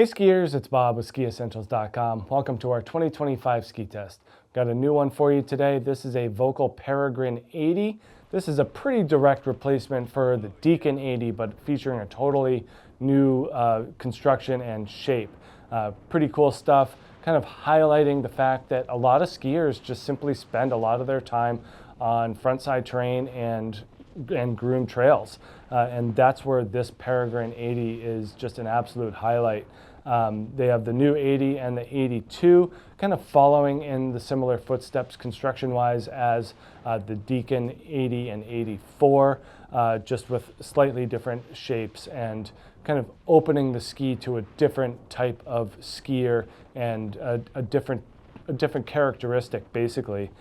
Hey skiers, it's Bob with SkiEssentials.com. Welcome to our 2025 ski test. Got a new one for you today. This is a Volkl Peregrine 80. This is a pretty direct replacement for the Deacon 80, but featuring a totally new construction and shape. Pretty cool stuff, kind of highlighting the fact that a lot of skiers just simply spend a lot of their time on frontside terrain and groomed trails. And that's where this Peregrine 80 is just an absolute highlight. They have the new 80 and the 82, kind of following in the similar footsteps construction-wise as the Deacon 80 and 84, just with slightly different shapes and kind of opening the ski to a different type of skier and a different characteristic, basically.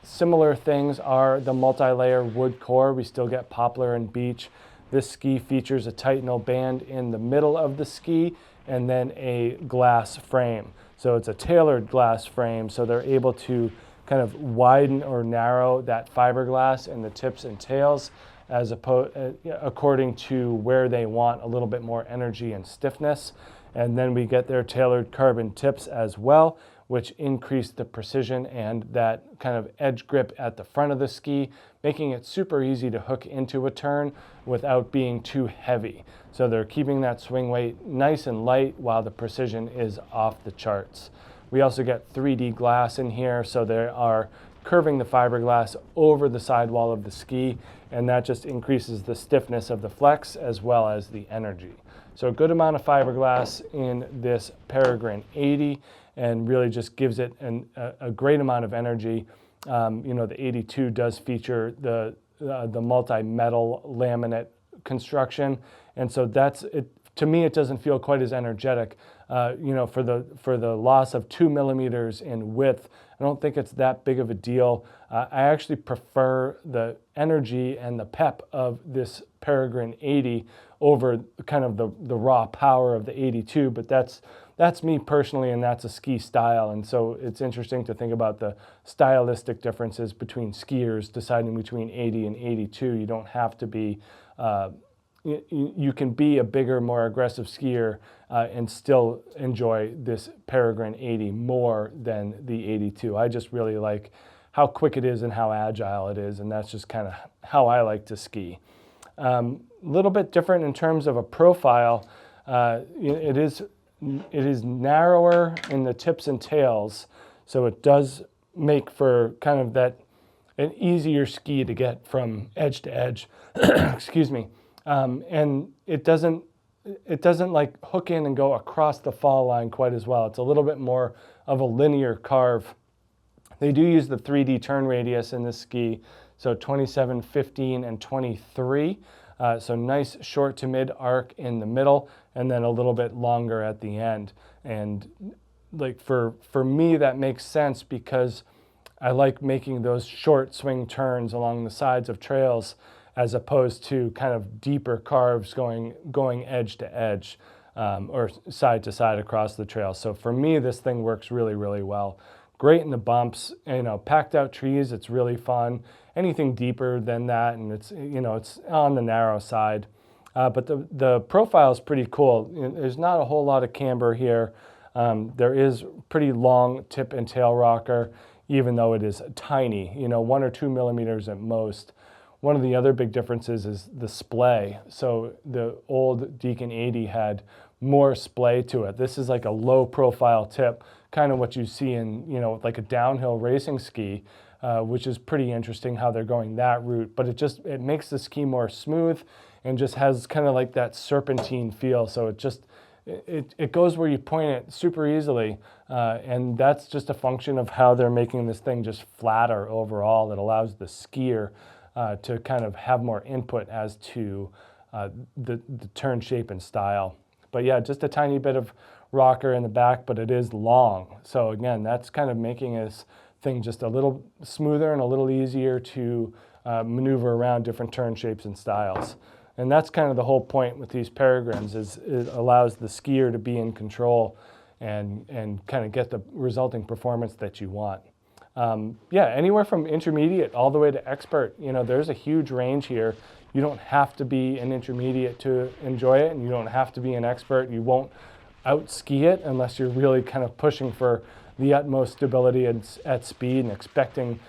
Similar things are the multi-layer wood core. We still get poplar and beech. This ski features a Titanal band in the middle of the ski and then a glass frame. So it's a tailored glass frame, so they're able to kind of widen or narrow that fiberglass in the tips and tails according to where they want a little bit more energy and stiffness. And then we get their tailored carbon tips as well, which increase the precision and that kind of edge grip at the front of the ski, making it super easy to hook into a turn without being too heavy. So they're keeping that swing weight nice and light while the precision is off the charts. We also get 3D glass in here, so they are curving the fiberglass over the sidewall of the ski, and that just increases the stiffness of the flex as well as the energy. So a good amount of fiberglass in this Peregrine 80, and really just gives it a great amount of energy. The 82 does feature the multi-metal laminate construction, and so that's it. To me, it doesn't feel quite as energetic. For the loss of 2 millimeters in width, I don't think it's that big of a deal. I actually prefer the energy and the pep of this Peregrine 80 over kind of the raw power of the 82, but that's me personally, and that's a ski style. And so it's interesting to think about the stylistic differences between skiers deciding between 80 and 82. You don't have to be, you can be a bigger, more aggressive skier and still enjoy this Peregrine 80 more than the 82. I just really like how quick it is and how agile it is, and that's just kind of how I like to ski. A little bit different in terms of a profile. It is narrower in the tips and tails, so it does make for kind of an easier ski to get from edge to edge. Excuse me. And it doesn't like hook in and go across the fall line quite as well. It's a little bit more of a linear carve. They do use the 3D turn radius in this ski, so 27, 15, and 23. So nice short to mid arc in the middle, and then a little bit longer at the end. And like for me, that makes sense because I like making those short swing turns along the sides of trails as opposed to kind of deeper carves going edge to edge or side to side across the trail. So for me, this thing works really, really well. Great in the bumps, packed out trees, it's really fun. Anything deeper than that, and it's on the narrow side. But the profile is pretty cool. There's not a whole lot of camber here. There is pretty long tip and tail rocker, even though it is tiny, 1 or 2 millimeters at most. One of the other big differences is the splay. So the old Deacon 80 had more splay to it. This is like a low profile tip, kind of what you see in, like a downhill racing ski, which is pretty interesting how they're going that route. But it makes the ski more smooth and just has kind of like that serpentine feel. So it goes where you point it super easily. And that's just a function of how they're making this thing just flatter overall. That allows the skier to kind of have more input as to the turn shape and style. But yeah, just a tiny bit of rocker in the back, but it is long. So again, that's kind of making this thing just a little smoother and a little easier to maneuver around different turn shapes and styles. And that's kind of the whole point with these Peregrines, is it allows the skier to be in control and kind of get the resulting performance that you want. Anywhere from intermediate all the way to expert. There's a huge range here. You don't have to be an intermediate to enjoy it, and you don't have to be an expert. You won't out-ski it unless you're really kind of pushing for the utmost stability at speed and expecting,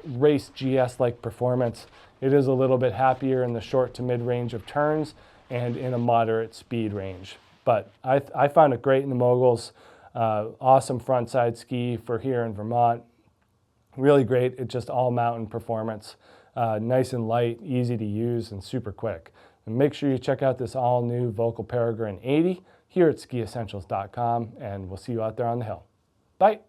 race GS-like performance. It is a little bit happier in the short to mid-range of turns and in a moderate speed range. But I found it great in the moguls. Awesome frontside ski for here in Vermont. Really great. It's just all mountain performance. Nice and light, easy to use, and super quick. And make sure you check out this all-new Volkl Peregrine 80 here at skiessentials.com, and we'll see you out there on the hill. Bye.